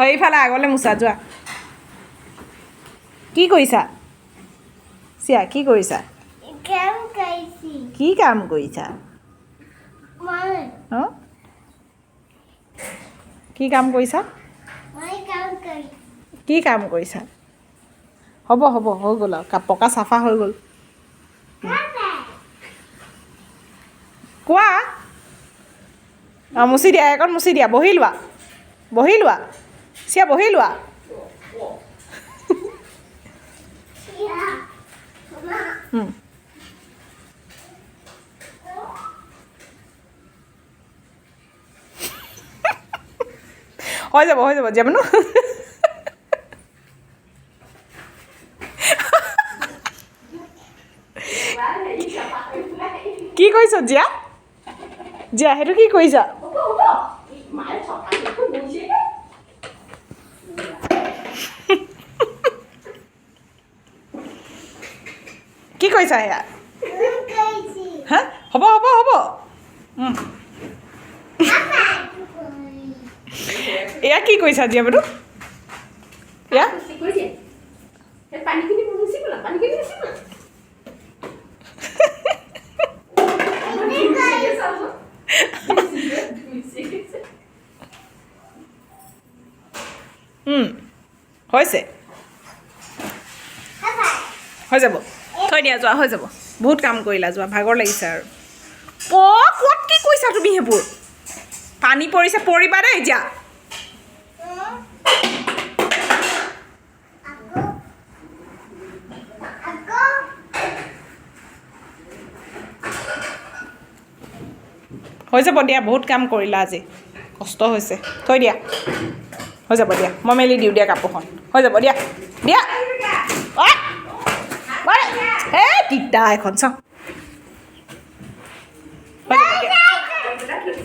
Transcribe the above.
এইফালে আগলৈ মোচা যোৱা কি কৰিছা চিয়া কি কৰিছা কি কাম কৰিছা কি কাম কৰিছা কি কাম কৰিছা হ'ব হ'ব হৈ গ'ল আৰু পকা চাফা হৈ গ'ল কোৱা অঁ মুচি দিয়া এখন মুচি দিয়া বহি লোৱা চিয়া বহি লোৱা হৈ যাব যাবনো কি কৰিছ জীয়া সেইটো কি কৰিছা কি কৰিছা এয়া হা হ'ব এয়া কি কৰিছা জীয়া বাৰু এয়া হৈছে হৈ যাব থৈ দিয়া যোৱা হৈ যাব বহুত কাম কৰিলা যোৱা ভাগৰ লাগিছে আৰু ক'ত কি কৈছা তুমি সেইবোৰ পানী পৰিছে পৰিবা দেই এতিয়া হৈ যাব দিয়া বহুত কাম কৰিলা আজি কষ্ট হৈছে থৈ দিয়া হৈ যাব দিয়া মই মেলি দিওঁ দিয়া কাপোৰখন হৈ যাব দিয়া এই তিতা এখন চাওঁ